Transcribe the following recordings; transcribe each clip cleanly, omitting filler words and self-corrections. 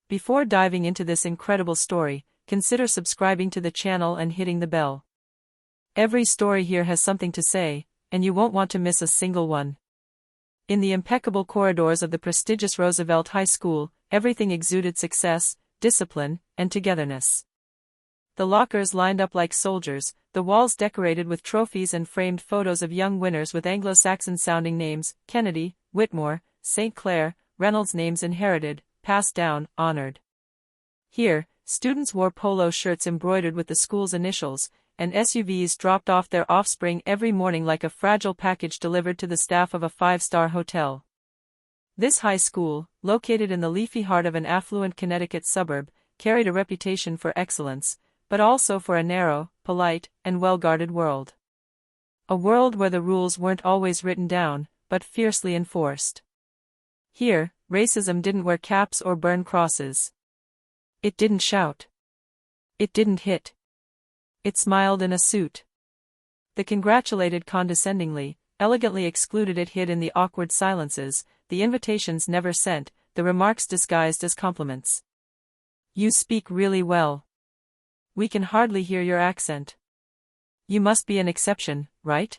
Before diving into this incredible story, consider subscribing to the channel and hitting the bell. Every story here has something to say, and you won't want to miss a single one. In the impeccable corridors of the prestigious Roosevelt High School, everything exuded success, discipline, and togetherness. The lockers lined up like soldiers, the walls decorated with trophies and framed photos of young winners with Anglo-Saxon-sounding names: Kennedy, Whitmore, St. Clair, Reynolds. Names inherited, passed down, honored. Here, students wore polo shirts embroidered with the school's initials, and SUVs dropped off their offspring every morning like a fragile package delivered to the staff of a five-star hotel. This high school, located in the leafy heart of an affluent Connecticut suburb, carried a reputation for excellence, but also for a narrow, polite, and well-guarded world. A world where the rules weren't always written down, but fiercely enforced. Here, racism didn't wear caps or burn crosses. It didn't shout. It didn't hit. It smiled in a suit. The congratulated condescendingly, elegantly excluded. It hid in the awkward silences, the invitations never sent, the remarks disguised as compliments. "You speak really well. We can hardly hear your accent. You must be an exception, right?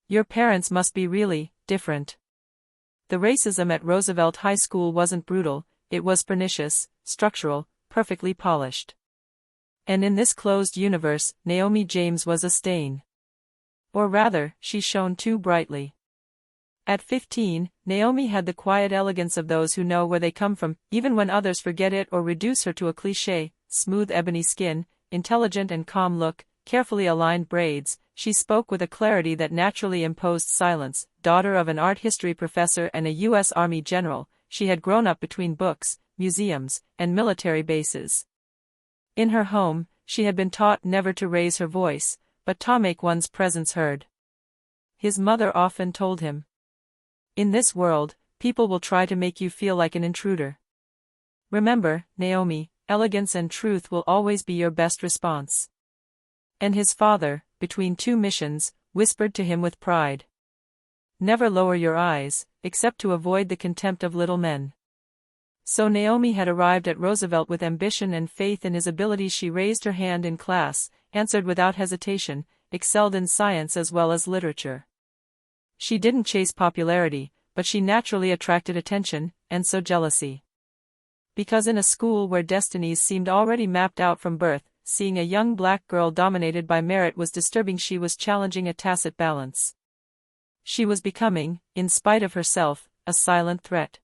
Your parents must be really different." The racism at Roosevelt High School wasn't brutal, it was pernicious, structural, perfectly polished. And in this closed universe, Naomi James was a stain. Or rather, she shone too brightly. At 15, Naomi had the quiet elegance of those who know where they come from, even when others forget it or reduce her to a cliché: smooth ebony skin, intelligent and calm look, carefully aligned braids. She spoke with a clarity that naturally imposed silence. Daughter of an art history professor and a U.S. Army general, she had grown up between books, museums, and military bases. In her home, she had been taught never to raise her voice, but to make one's presence heard. His mother often told him, "In this world, people will try to make you feel like an intruder. Remember, Naomi, elegance and truth will always be your best response." And his father, between two missions, whispered to him with pride, "Never lower your eyes, except to avoid the contempt of little men." So Naomi had arrived at Roosevelt with ambition and faith in his abilities. She raised her hand in class, answered without hesitation, excelled in science as well as literature. She didn't chase popularity, but she naturally attracted attention, and so jealousy. Because in a school where destinies seemed already mapped out from birth, seeing a young black girl dominated by merit was disturbing. She was challenging a tacit balance. She was becoming, in spite of herself, a silent threat.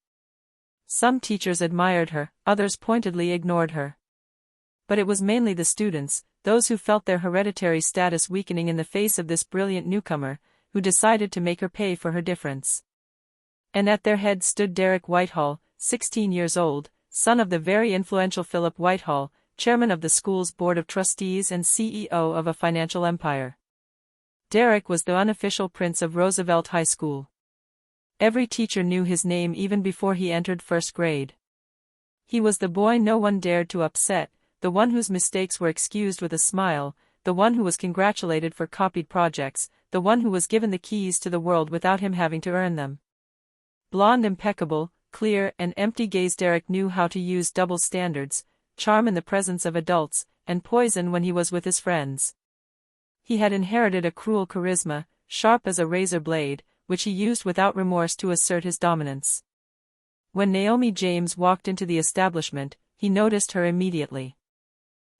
Some teachers admired her, others pointedly ignored her. But it was mainly the students, those who felt their hereditary status weakening in the face of this brilliant newcomer, who decided to make her pay for her difference. And at their head stood Derek Whitehall, 16 years old, son of the very influential Philip Whitehall, chairman of the school's board of trustees and CEO of a financial empire. Derek was the unofficial prince of Roosevelt High School. Every teacher knew his name even before he entered first grade. He was the boy no one dared to upset, the one whose mistakes were excused with a smile, the one who was congratulated for copied projects, the one who was given the keys to the world without him having to earn them. Blonde, impeccable, clear, and empty-gazed, Derek knew how to use double standards, charm in the presence of adults, and poison when he was with his friends. He had inherited a cruel charisma, sharp as a razor blade, which he used without remorse to assert his dominance. When Naomi James walked into the establishment, he noticed her immediately.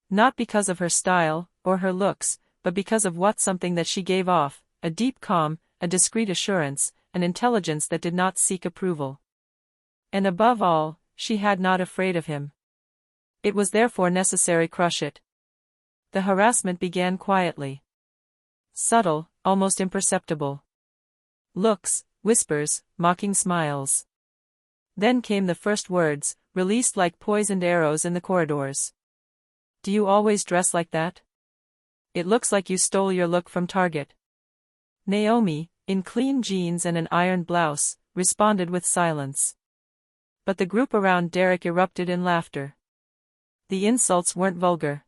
Not because of her style, or her looks, but because of something that she gave off: a deep calm, a discreet assurance, an intelligence that did not seek approval. And above all, she had not afraid of him. It was therefore necessary to crush it. The harassment began quietly. Subtle, almost imperceptible. Looks, whispers, mocking smiles. Then came the first words, released like poisoned arrows in the corridors. "Do you always dress like that? It looks like you stole your look from Target." Naomi, in clean jeans and an ironed blouse, responded with silence. But the group around Derek erupted in laughter. The insults weren't vulgar.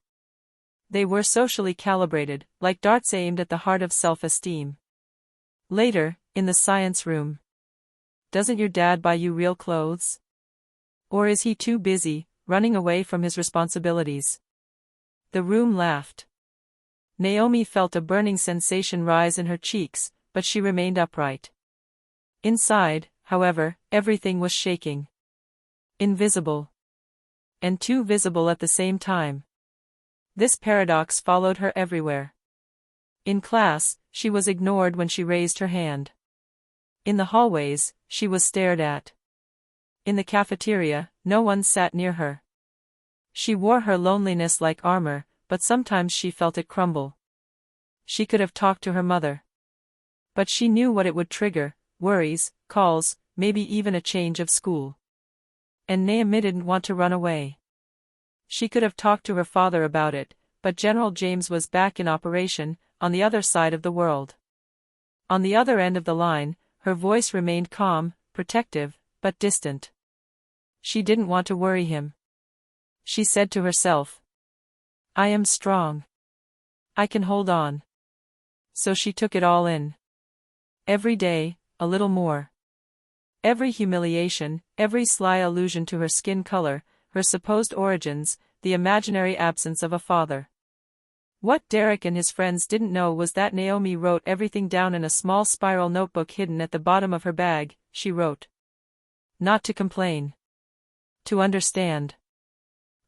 They were socially calibrated, like darts aimed at the heart of self-esteem. Later, in the science room. "Doesn't your dad buy you real clothes? Or is he too busy running away from his responsibilities. The room laughed. Naomi felt a burning sensation rise in her cheeks, but she remained upright. Inside, however, everything was shaking. Invisible. And too visible at the same time. This paradox followed her everywhere. In class, she was ignored when she raised her hand. In the hallways, she was stared at. In the cafeteria, no one sat near her. She wore her loneliness like armor, but sometimes she felt it crumble. She could have talked to her mother. But she knew what it would trigger: worries, calls, maybe even a change of school. And Naomi didn't want to run away. She could have talked to her father about it, but General James was back in operation, on the other side of the world. On the other end of the line, her voice remained calm, protective, but distant. She didn't want to worry him. She said to herself, "I am strong. I can hold on." So she took it all in. Every day, a little more. Every humiliation, every sly allusion to her skin color, her supposed origins, the imaginary absence of a father. What Derek and his friends didn't know was that Naomi wrote everything down in a small spiral notebook hidden at the bottom of her bag. She wrote. Not to complain. To understand.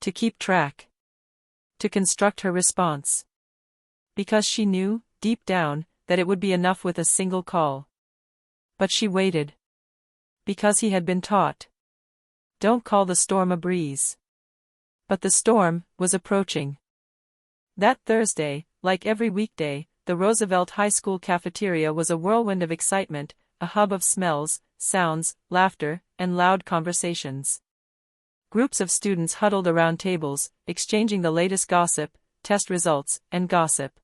To keep track. To construct her response. Because she knew, deep down, that it would be enough with a single call. But she waited. Because he had been taught. Don't call the storm a breeze. But the storm was approaching. That Thursday, like every weekday, the Roosevelt High School cafeteria was a whirlwind of excitement, a hub of smells, sounds, laughter, and loud conversations. Groups of students huddled around tables, exchanging the latest gossip, test results, and gossip.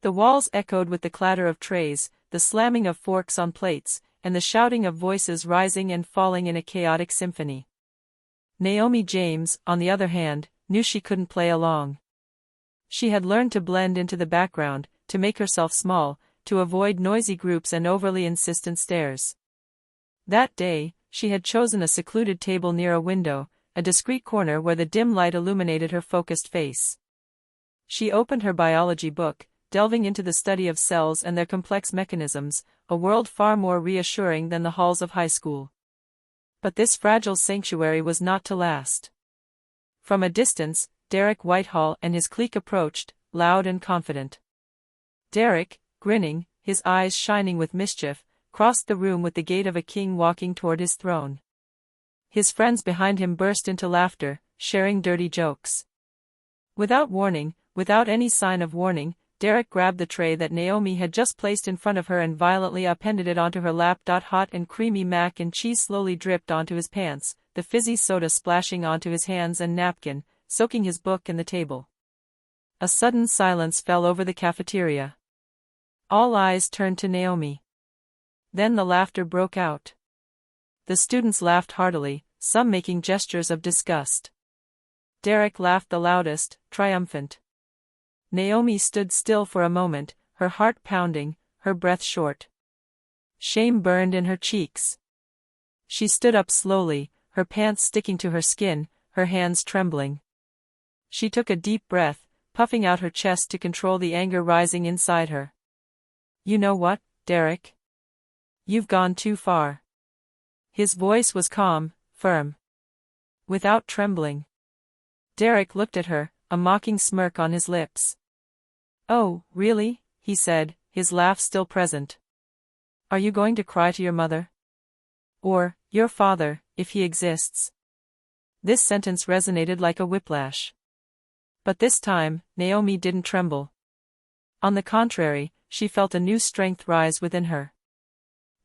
The walls echoed with the clatter of trays, the slamming of forks on plates, and the shouting of voices rising and falling in a chaotic symphony. Naomi James, on the other hand, knew she couldn't play along. She had learned to blend into the background, to make herself small, to avoid noisy groups and overly insistent stares. That day, she had chosen a secluded table near a window, a discreet corner where the dim light illuminated her focused face. She opened her biology book, delving into the study of cells and their complex mechanisms, a world far more reassuring than the halls of high school. But this fragile sanctuary was not to last. From a distance, Derek Whitehall and his clique approached, loud and confident. Derek, grinning, his eyes shining with mischief, crossed the room with the gait of a king walking toward his throne. His friends behind him burst into laughter, sharing dirty jokes. Without warning, without any sign of warning, Derek grabbed the tray that Naomi had just placed in front of her and violently appended it onto her lap. Hot and creamy mac and cheese slowly dripped onto his pants, the fizzy soda splashing onto his hands and napkin, soaking his book and the table. A sudden silence fell over the cafeteria. All eyes turned to Naomi. Then the laughter broke out. The students laughed heartily, some making gestures of disgust. Derek laughed the loudest, triumphant. Naomi stood still for a moment, her heart pounding, her breath short. Shame burned in her cheeks. She stood up slowly, her pants sticking to her skin, her hands trembling. She took a deep breath, puffing out her chest to control the anger rising inside her. You know what, Derek? You've gone too far. His voice was calm, firm. Without trembling. Derek looked at her, a mocking smirk on his lips. Oh, really? He said, his laugh still present. Are you going to cry to your mother? Or, your father, if he exists? This sentence resonated like a whiplash. But this time, Naomi didn't tremble. On the contrary, she felt a new strength rise within her.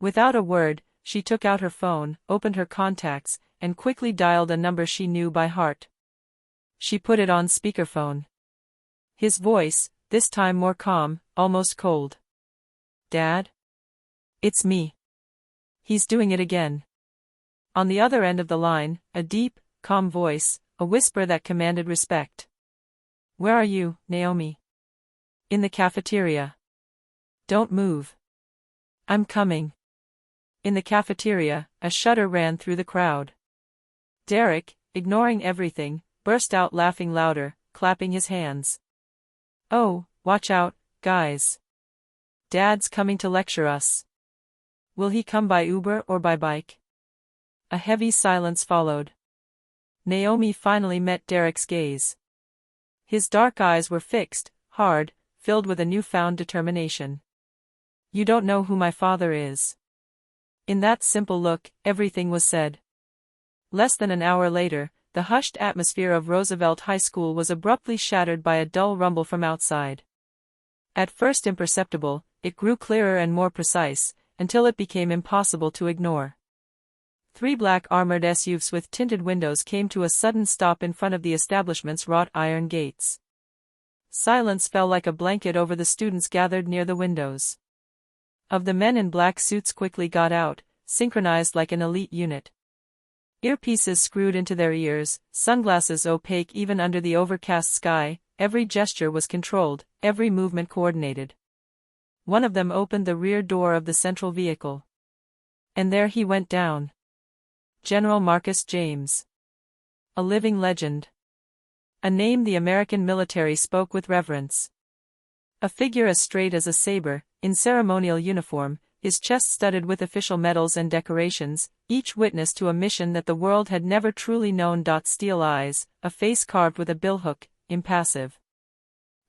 Without a word, she took out her phone, opened her contacts, and quickly dialed a number she knew by heart. She put it on speakerphone. His voice, this time more calm, almost cold. Dad? It's me. He's doing it again. On the other end of the line, a deep, calm voice, a whisper that commanded respect. Where are you, Naomi? In the cafeteria. Don't move. I'm coming. In the cafeteria, a shudder ran through the crowd. Derek, ignoring everything, burst out laughing louder, clapping his hands. "Oh, watch out, guys. Dad's coming to lecture us. Will he come by Uber or by bike?" A heavy silence followed. Naomi finally met Derek's gaze. His dark eyes were fixed, hard, filled with a newfound determination. "You don't know who my father is." In that simple look, everything was said. Less than an hour later, the hushed atmosphere of Roosevelt High School was abruptly shattered by a dull rumble from outside. At first imperceptible, it grew clearer and more precise, until it became impossible to ignore. 3 black armored SUVs with tinted windows came to a sudden stop in front of the establishment's wrought iron gates. Silence fell like a blanket over the students gathered near the windows. Of the men in black suits quickly got out, synchronized like an elite unit. Earpieces screwed into their ears, sunglasses opaque even under the overcast sky, every gesture was controlled, every movement coordinated. One of them opened the rear door of the central vehicle. And there he went down. General Marcus James. A living legend. A name the American military spoke with reverence. A figure as straight as a saber, in ceremonial uniform, his chest studded with official medals and decorations, each witness to a mission that the world had never truly known. Steel eyes, a face carved with a billhook, impassive.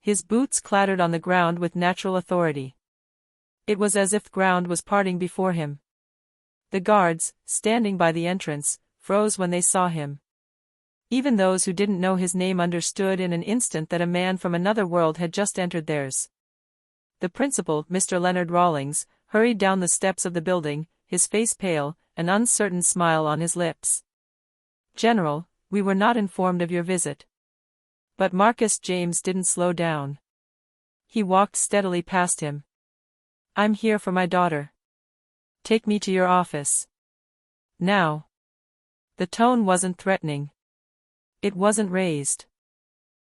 His boots clattered on the ground with natural authority. It was as if ground was parting before him. The guards, standing by the entrance, froze when they saw him. Even those who didn't know his name understood in an instant that a man from another world had just entered theirs. The principal, Mr. Leonard Rawlings, hurried down the steps of the building, his face pale, an uncertain smile on his lips. "General, we were not informed of your visit." But Marcus James didn't slow down. He walked steadily past him. "I'm here for my daughter. Take me to your office. Now." The tone wasn't threatening. It wasn't raised.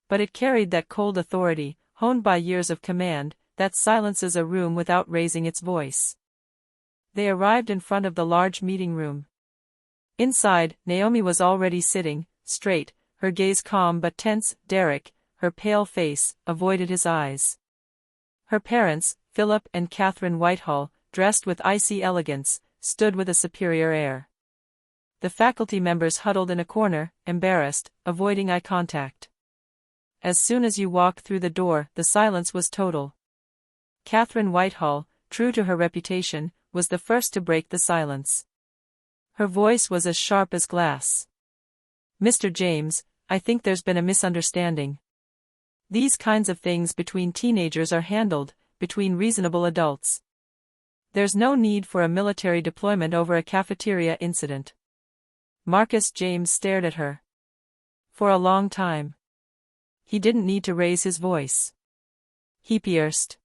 But it carried that cold authority, honed by years of command, that silences a room without raising its voice. They arrived in front of the large meeting room. Inside, Naomi was already sitting, straight, her gaze calm but tense. Derek, her pale face, avoided his eyes. Her parents, Philip and Catherine Whitehall, dressed with icy elegance, stood with a superior air. The faculty members huddled in a corner, embarrassed, avoiding eye contact. As soon as you walked through the door, the silence was total. Catherine Whitehall, true to her reputation, was the first to break the silence. Her voice was as sharp as glass. "Mr. James, I think there's been a misunderstanding. These kinds of things between teenagers are handled, between reasonable adults. There's no need for a military deployment over a cafeteria incident." Marcus James stared at her. For a long time. He didn't need to raise his voice. He pierced.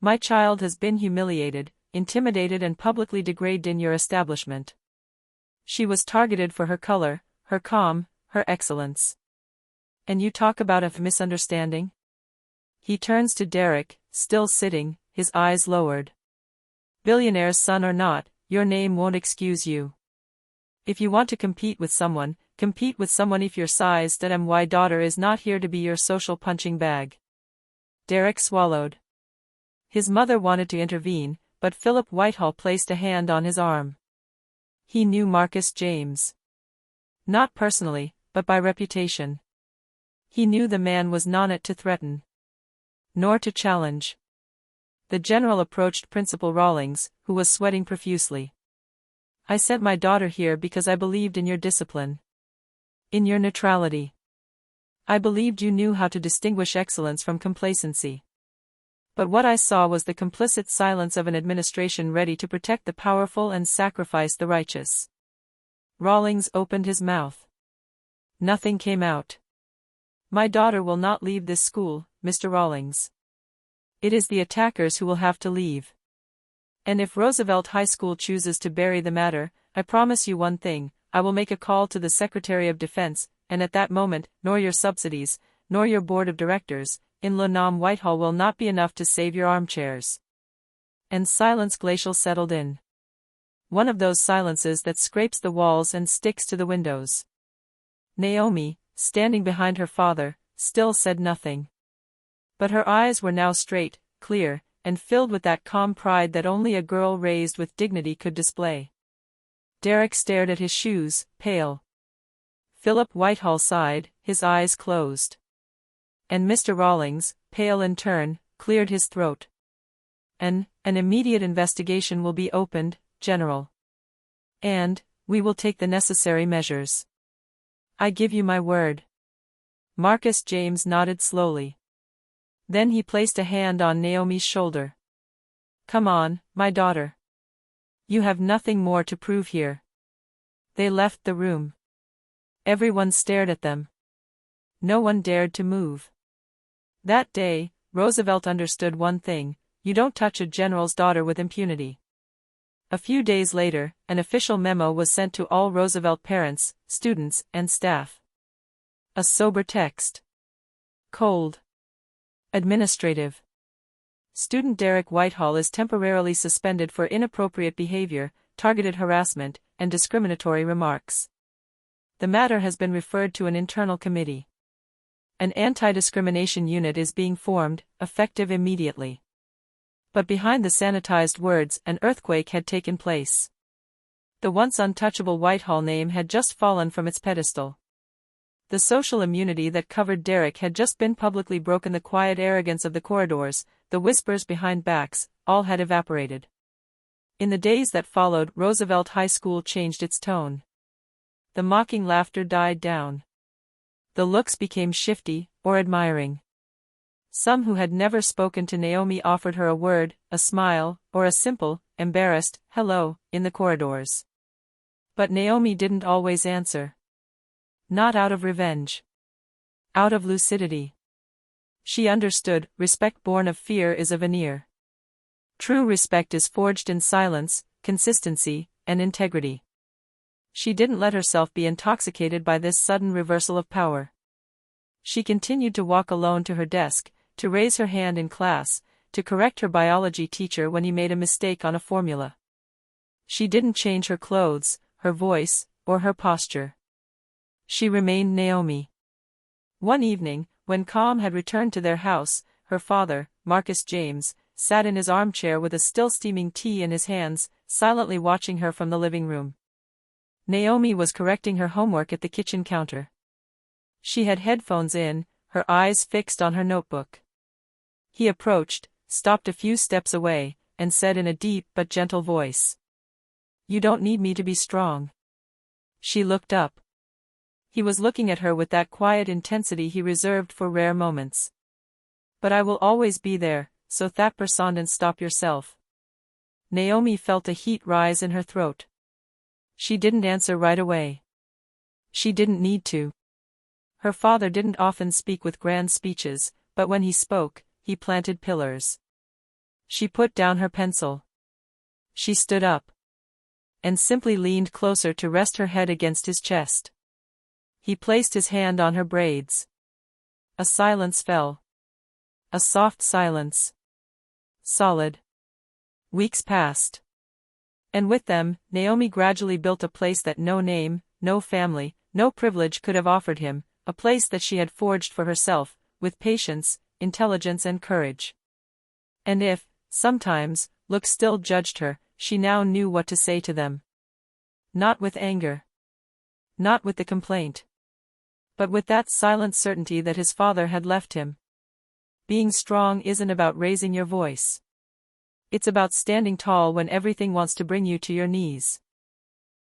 "My child has been humiliated, intimidated and publicly degraded in your establishment. She was targeted for her color, her calm, her excellence. And you talk about a misunderstanding?" He turns to Derek, still sitting, his eyes lowered. "Billionaire's son or not, your name won't excuse you. If you want to compete with someone if your size. My daughter is not here to be your social punching bag." Derek swallowed. His mother wanted to intervene, but Philip Whitehall placed a hand on his arm. He knew Marcus James. Not personally, but by reputation. He knew the man was not to threaten, nor to challenge. The general approached Principal Rawlings, who was sweating profusely. "I sent my daughter here because I believed in your discipline. In your neutrality. I believed you knew how to distinguish excellence from complacency. But what I saw was the complicit silence of an administration ready to protect the powerful and sacrifice the righteous." Rawlings opened his mouth. Nothing came out. "My daughter will not leave this school, Mr. Rawlings. It is the attackers who will have to leave. And if Roosevelt High School chooses to bury the matter, I promise you one thing, I will make a call to the Secretary of Defense, and at that moment, nor your subsidies, nor your board of directors, in Lonam Whitehall will not be enough to save your armchairs." And silence glacial settled in. One of those silences that scrapes the walls and sticks to the windows. Naomi, standing behind her father, still said nothing. But her eyes were now straight, clear, and filled with that calm pride that only a girl raised with dignity could display. Derek stared at his shoes, pale. Philip Whitehall sighed, his eyes closed. And Mr. Rawlings, pale in turn, cleared his throat. An immediate investigation will be opened, General. And, we will take the necessary measures. I give you my word. Marcus James nodded slowly. Then he placed a hand on Naomi's shoulder. Come on, my daughter. You have nothing more to prove here. They left the room. Everyone stared at them. No one dared to move. That day, Roosevelt understood one thing: you don't touch a general's daughter with impunity. A few days later, an official memo was sent to all Roosevelt parents, students, and staff. A sober text. Cold. Administrative. Student Derek Whitehall is temporarily suspended for inappropriate behavior, targeted harassment, and discriminatory remarks. The matter has been referred to an internal committee. An anti-discrimination unit is being formed, effective immediately. But behind the sanitized words, an earthquake had taken place. The once untouchable Whitehall name had just fallen from its pedestal. The social immunity that covered Derek had just been publicly broken. The quiet arrogance of the corridors, the whispers behind backs, all had evaporated. In the days that followed, Roosevelt High School changed its tone. The mocking laughter died down. The looks became shifty, or admiring. Some who had never spoken to Naomi offered her a word, a smile, or a simple, embarrassed, hello, in the corridors. But Naomi didn't always answer. Not out of revenge. Out of lucidity. She understood, respect born of fear is a veneer. True respect is forged in silence, consistency, and integrity. She didn't let herself be intoxicated by this sudden reversal of power. She continued to walk alone to her desk, to raise her hand in class, to correct her biology teacher when he made a mistake on a formula. She didn't change her clothes, her voice, or her posture. She remained Naomi. One evening, when calm had returned to their house, her father, Marcus James, sat in his armchair with a still steaming tea in his hands, silently watching her from the living room. Naomi was correcting her homework at the kitchen counter. She had headphones in, her eyes fixed on her notebook. He approached, stopped a few steps away, and said in a deep but gentle voice, "You don't need me to be strong." She looked up. He was looking at her with that quiet intensity he reserved for rare moments. "But I will always be there, so that person and stop yourself." Naomi felt a heat rise in her throat. She didn't answer right away. She didn't need to. Her father didn't often speak with grand speeches, but when he spoke, he planted pillars. She put down her pencil. She stood up. And simply leaned closer to rest her head against his chest. He placed his hand on her braids. A silence fell. A soft silence. Solid. Weeks passed. And with them, Naomi gradually built a place that no name, no family, no privilege could have offered him, a place that she had forged for herself, with patience, intelligence and courage. And if, sometimes, looks still judged her, she now knew what to say to them. Not with anger. Not with the complaint. But with that silent certainty that his father had left him. Being strong isn't about raising your voice. It's about standing tall when everything wants to bring you to your knees.